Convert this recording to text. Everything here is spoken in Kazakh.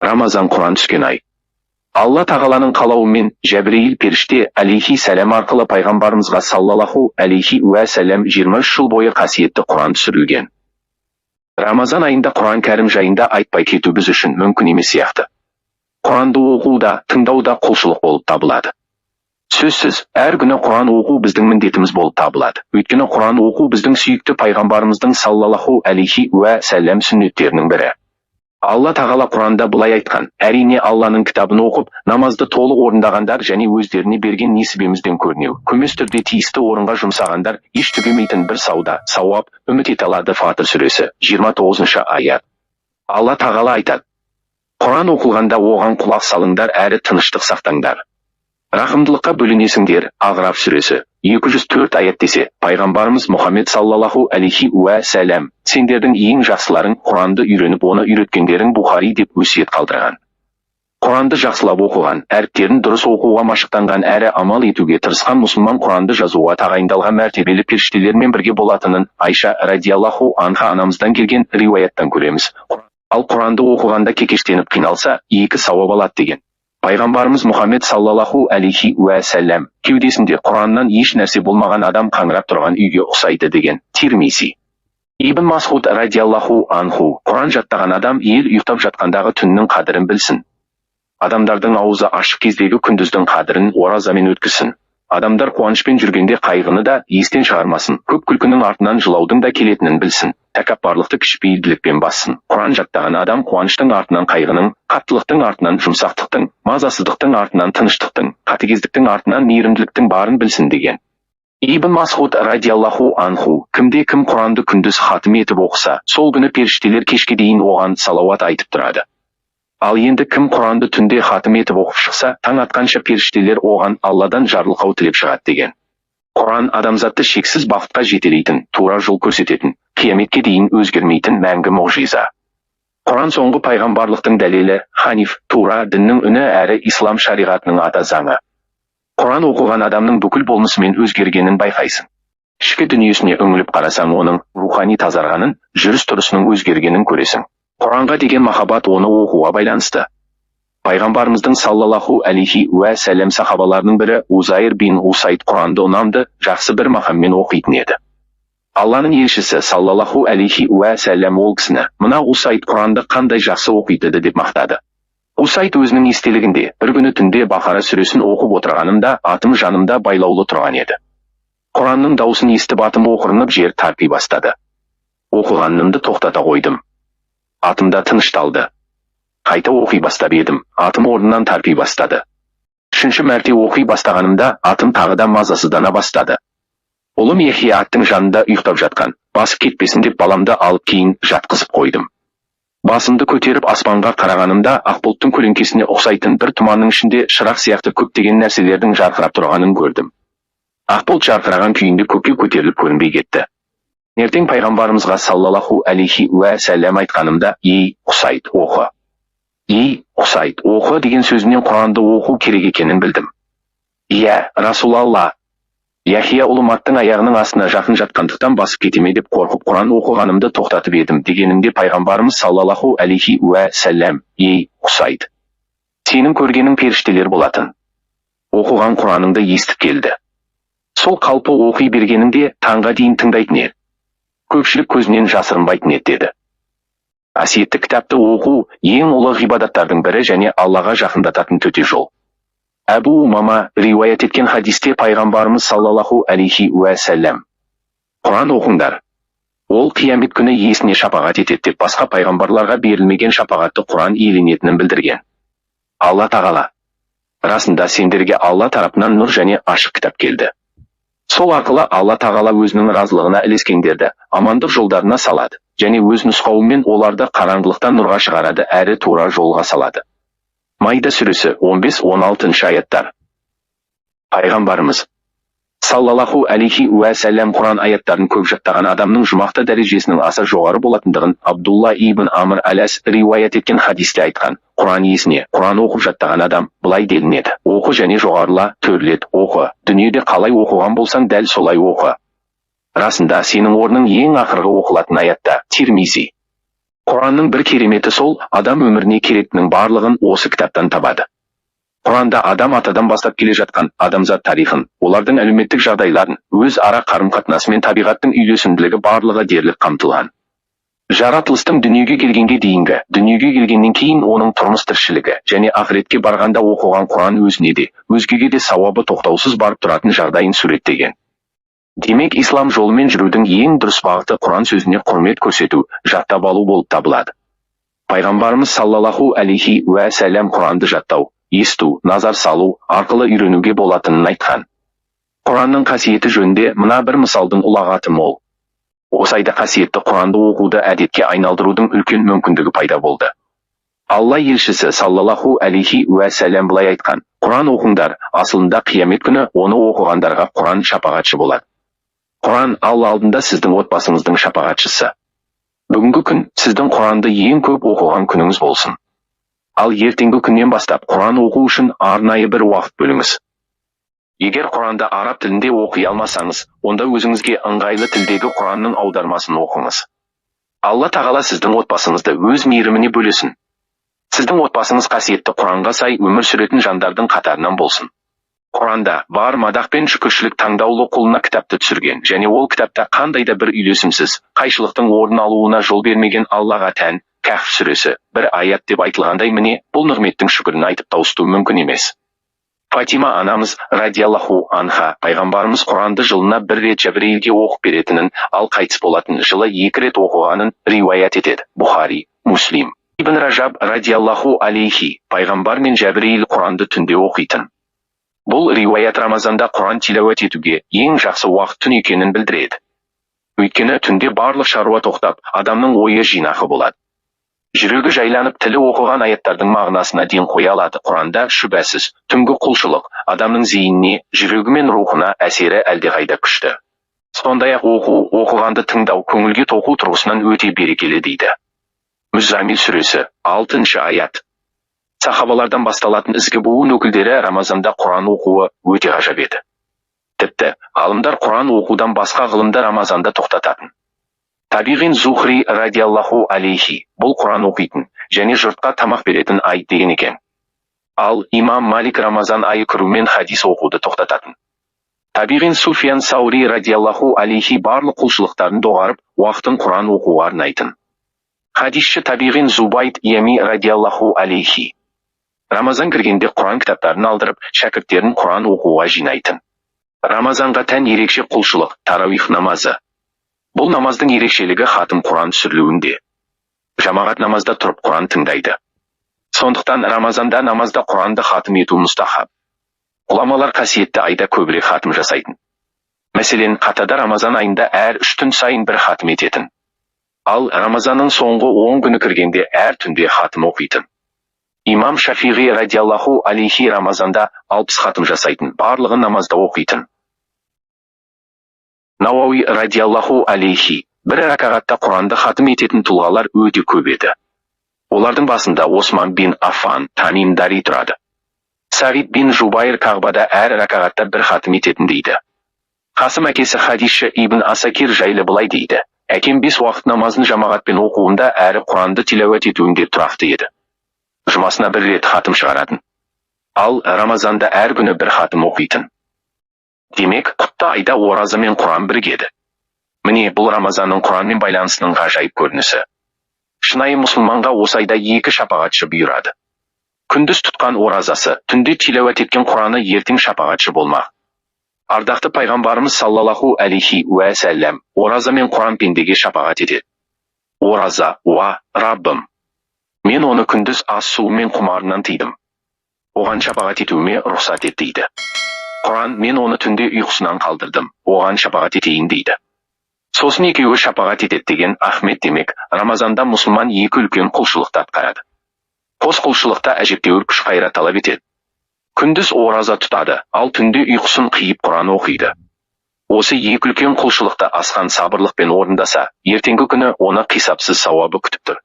Рамазан Құран түскен ай. Алла тағаланың қалауымен Жәбірейіл періште алейхи сәлем арқылы пайғамбарымызға саллаллаху алейхи уә сәлем 23 жыл бойы қасиетті Құран түсірілген. Рамазан айында Құран кәрім жайында айтпай кету біз үшін мүмкін емес сияқты. Құранды оқу да, тыңдау да құлшылық болып табылады. Сөзсіз, әр күні Құран оқу біздің міндетіміз болып табылады. Өйткені Құран оқу біздің сүйікті пайғамбарымыздың саллаллаху алейхи уә сәлем сүннеттерінің бірі. Алла тағала Құранда былай айтқан: әрине Алланың кітабын оқып, намазды толық орындағандар және өздеріне берген несібемізден көрінеу, көмес түрде тиісті орынға жұмсағандар еш түгемейтін бір сауда, сауап, үміт ете алады. Фатыр сүресі 29 аят. Алла тағала айтады: Құран оқылғанда оған құлақ салыңдар әрі тыныштық сақтаңдар. Рақымдылыққа бөленесіңдер. Ағраф сүресі 204 аят десе, пайғамбарымыз Мұхаммед саллаллаху алейхи уә сәлем: сендердің ең жақсыларың Құранды үйреніп, оны үйреткендерің Бұхари деп өсиет қалдырған. Құранды жақсылап оқыған, әріптерін дұрыс оқуға машықтанған әрі амал етуге тырысқан мұсылман Құранды жазуға тағайындалған мәртебелі періштелермен бірге болатынын Айша радиаллаху анха анамыздан келген риуаяттан көреміз. Ал Құранды оқығанда кекештеніп қиналса, 2 сауап алады деген. Пайғамбарымыз Мұхаммед саллаллаху алейхи уә сәлем: кеудесінде Құраннан еш нәрсе болмаған адам қаңырап тұрған үйге ұқсайды деген. Тирмизи. Ибн Масғуд радиаллаху анху: Құран жаттаған адам ел ұйықтап жатқандағы түннің қадірін білсін. Адамдардың аузы ашық кездегі күндіздің қадірін оразамен өткізсін. Адамдар қуанышпен жүргенде қайғыны да естен шығармасын. Көп күлкінің артынан жылаудың да келетінін білсін. Тәкаппарлықты кішіпейілділікпен бассын. Құран жаттаған адам қуаныштың артынан қайғының, қаттылықтың артынан жұмсақтықтың, мазасыздықтың артынан тыныштықтың, қатыгездіктің артынан мейірімділіктің барын білсін деген. Ибн Масғуд радиаллаху анху: кім Құранды күндіз хатым етіп оқыса, сол күні періштелер кешке дейін оған салауат айтып тұрады. Ал енді кім Құранды түнде хатым етіп оқып шықса, таң атқанша періштелер оған Алладан жарылқау тілеп шығады деген. Құран адамзатты шексіз бақытқа жетелейтін, тура жол көрсететін, қияметке дейін өзгермейтін мәңгі мұғжиза. Құран соңғы пайғамбарлықтың дәлелі, ханиф, тура діннің үні әрі ислам шариғатының ата заңы. Құран оқыған адамның бүкіл болмысымен өзгергенін байқайсың. Ішкі дүниесіне үңіліп қарасаң, оның рухани тазарғанын, жүріс-тұрысының өзгергенін көресің. Құранға деген махаббат оны оқуға байланысты. Пайғамбарымыздың саллаллаху алейхи уә сәлем сахабаларының бірі Узайр бин Усайд Құранды ұнамды, жақсы бір мақаммен оқитын еді. Алланың елшісі саллаллаху алейхи уә сәлем ол кісіні: мына Усайд Құранды қандай жақсы оқиды деп мақтады. Усайд өзінің естелігінде: бір күні түнде Бақара сүресін оқып отырғанымда атым жанымда байлаулы тұрған еді. Құранның даусын естіп атым оқырынып жер тарпи бастады. Оқығанымды тоқтата қойдым. Атымда тынышталды. Қайта оқи бастап едім, атым орнынан тарпи бастады. 3-ші мәрте оқи бастағанымда атым тағы да мазасыздана бастады. Ұлым Яхия аттың жанында ұйықтап жатқан, басы кетпесін деп баламды алып кейін жатқызып қойдым. Басымды көтеріп аспанға қарағанымда ақ бұлттың көлеңкесіне ұқсайтын бір тұманның ішінде шырақ сияқты көптеген нәрселердің жарқырап тұрғанын көрдім. Ақ бұлт жарқыраған күйінде көкке көтеріліп көрінбей кетті. Ертең пайғамбарымызға саллаллаху алейхи уә сәлем айтқанымда: ей Усайд, оқы. Ей Усайд, оқы деген сөзінен Құранды оқу керек екенін білдім. Иә, Расулалла. Яхия ұлым аттың аяғының астына жақын жатқандықтан басып кетеме деп қорқып Құран оқығанымды тоқтатып едім дегенімде пайғамбарымыз саллаллаху алейхи уә сәлем: ей Усайд, сенің көргенің періштелер болатын. Оқыған Құраныңды естіп келді. Сол қалпы оқи бергеніңде таңға дейін тыңдайтын еді. Көпшілік көзінен жасырынбайтын еді деді. Қасиетті кітапты оқу ең ұлы ғибадаттардың бірі және Аллаға жақындататын төте жол. Әбу Умама риуаят еткен хадисте пайғамбарымыз саллаллаху алейхи уә сәлем: Құран оқыңдар, ол қиямет күні иесіне шапағат етеді деп басқа пайғамбарларға берілмеген шапағатты Құран иеленетінін білдірген. Алла тағала: расында сендерге Алла тарапынан нұр және ашық кітап келді. Сол арқылы Алла тағала өзінің разылығына ілескендерді амандық жолдарына салады және өз нұсқауымен оларды қараңғылықтан нұрға шығарады әрі тура жолға салады. Майда сүресі 15-16 аяттар. Пайғамбарымыз саллаллаху алейхи уә сәлем Құран аяттарын көп жаттаған адамның жұмақты дәрежесінің аса жоғары болатындығын Абдулла ибн Амр әл-Ас риуаят еткен хадисте айтқан. Құран иесіне Құран оқып жаттаған адам былай делінеді: оқы және жоғарыла, төрлет, оқы. Дүниеде қалай оқыған болсаң дәл солай оқы. Расында сенің орның ең ақырғы оқылатын аятта. Тирмизи. Құранның бір кереметі сол, адам өміріне керектінің барлығын осы кітаптан табады. Құранда адам атадан бастап келе жатқан адамзат тарихын, олардың әлеуметтік жағдайларын, өз ара қарым-қатынасы мен табиғаттың үйлесімділігі барлығы дерлік қамтылған. Жаратылыстың дүниеге келгенге дейінгі, дүниеге келгеннен кейін оның тұрмыс тіршілігі және ақыретке барғанда оқыған Құран өзіне де, өзгеге де сауабы тоқтаусыз барып тұратын жағдайын суреттеген. Демек, ислам жолымен жүрудің ең дұрыс бағыты Құран сөзіне құрмет көрсету, жаттап алу болып табылады. Пайғамбарымыз саллаллаху алейхи уә сәлем Құранды жаттау, есту, назар салу арқылы үйренуге болатынын айтқан. Құранның қасиеті жөнінде мына бір мысалдың ұлағаты мол. Осы айда қасиетті Құранды оқуды әдетке айналдырудың үлкен мүмкіндігі пайда болды. Алла елшісі саллаллаху алейхи уә сәлем былай айтқан: Құран оқыңдар, асылында қиямет күні оны оқығандарға Құран шапағатшы болады. Құран Алла алдында сіздің отбасыңыздың шапағатшысы. Бүгінгі күн сіздің Құранды ең көп оқыған күніңіз болсын. Ал ертеңгі күннен бастап Құран оқу үшін арнайы бір уақыт бөліңіз. Егер Құранды араб тілінде оқи алмасаңыз, онда өзіңізге ыңғайлы тілдегі Құранның аудармасын оқыңыз. Алла тағала сіздің отбасыңызды өз мейіріміне бөлесін. Сіздің отбасыңыз қасиетті Құранға сай өмір сүретін жандардың қатарынан болсын. Құранда бар мадақ пен шүкіршілік таңдаулы құлына кітапты түсірген, және ол кітапта қандай да бір үйлесімсіз, қайшылықтың орын алуына жол бермеген Аллаға тән Кәһф сүресі бір аят деп айтылғандай, міне бұл нығметтің шүкірін айтып тауыстыру мүмкін емес. Фатима анамыз радиаллаху анха пайғамбарымыз Құранды жылына бір рет Жәбірейілге оқып беретінін, ал қайтыс болатын жылы 2 рет оқығанын риуаят етеді. Бұхари, Муслим. Ибн Ражаб радиаллаху алейхи пайғамбар мен Жәбірейіл Құранды түнде оқитын. Бұл риуаят Рамазанда Құран тилауат етуге ең жақсы уақыт түн екенін білдіреді. Өйткені түнде барлық шаруа тоқтап, адамның ойы жинақы болады. Жүрегі жайланып, тілі оқыған аяттардың мағынасына ден қоя алады. Құранда шүбәсіз түнгі құлшылық адамның зейініне, жүрегі мен рухына әсері әлдеқайда күшті. Сондай-ақ оқығанды тыңдау көңілге тоқу тұрғысынан өте берекелі дейді. Мүззамил сүресі 6 аят. Сахабалардан басталатын ізгі буын өкілдері Рамазанда Құран оқуы өте ғажап еді. Тіпті ғалымдар Құран оқудан басқа ғылымды Рамазанда тоқтататын. Табиғин Зухри радиаллаху алейхи бұл Құран оқитын және жұртқа тамақ беретін ай деген екен. Ал имам Малик Рамазан айы кірумен хадис оқуды тоқтататын. Табиғин Суфиян Саури радиаллаху алейхи барлық құлшылықтарын доғарып, уақытын Құран оқуға арнайтын. Хадисші Табиғин Зубайт Ями радиаллаху алейхи Рамазан кіргенде Құран кітаптарын алдырып, шәкірттерін Құран оқуға жинайтын. Рамазанға тән ерекше құлшылық тарауих намазы. Бұл намаздың ерекшелігі хатым Құран түсірілуінде. Жамағат намазда тұрып Құран тыңдайды. Сондықтан Рамазанда намазда Құранды хатым ету мұстахаб. Ғұламалар қасиетті айда көбірек хатым жасайтын. Мәселен, қатада Рамазан айында әр 3 түн сайын бір хатым ететін. Ал Рамазанның соңғы 10 күні кіргенде әр түнде хатым оқитын. Имам Шафиғи радиаллаху алейхи Рамазанда 60 хатым жасайтын, барлығын намазда оқитын. Науауи радиаллаху алейхи бір ракағатта Құранды хатым ететін тұлғалар өте көп еді. Олардың басында Осман бин Аффан, Тамим Дари тұрады. Сағид бин Жубайр Қағбада әр ракағатта бір хатым ететін дейді. Қасым әкесі хадисші Ибн Асакир жайлы былай дейді: әкем 5 уақыт намазын жамағатпен оқуында әрі Құранды тилауат етуінде тұрақты еді. Жұмасына бір рет хатым шығаратын. Ал Рамазанда әр күні бір хатым оқитын. Демек, құтты айда ораза мен Құран біргеді. Міне бұл Рамазанның Құранмен байланысының ғажайып көрінісі. Шынайы мұсылманға осы айда 2 шапағатшы бұйырады. Күндіз тұтқан оразасы, түнде тилауат еткен Құраны ертең шапағатшы болмақ. Ардақты пайғамбарымыз саллаллаху алейхи уә сәлем ораза мен Құран пендеге шапағат етеді. Ораза, уа, Раббым, мен оны күндіз ас суы мен құмарынан тыйдым. Оған шапағат етуіме рұқсат ет дейді. Құран, мен оны түнде ұйқысынан қалдырдым, оған шапағат етейін дейді. Сосын екеуі шапағат етеді деген Ахмет. Демек, Рамазанда мұсылман 2 үлкен құлшылықты атқарады. Қос құлшылықта әжептәуір күш қайрат талап етеді. Күндіз ораза тұтады, ал түнде ұйқысын қиып Құран оқиды. Осы 2 үлкен құлшылықты асқан сабырлықпен орындаса, ертеңгі күні оны қисапсыз сауабы күтіп тұр.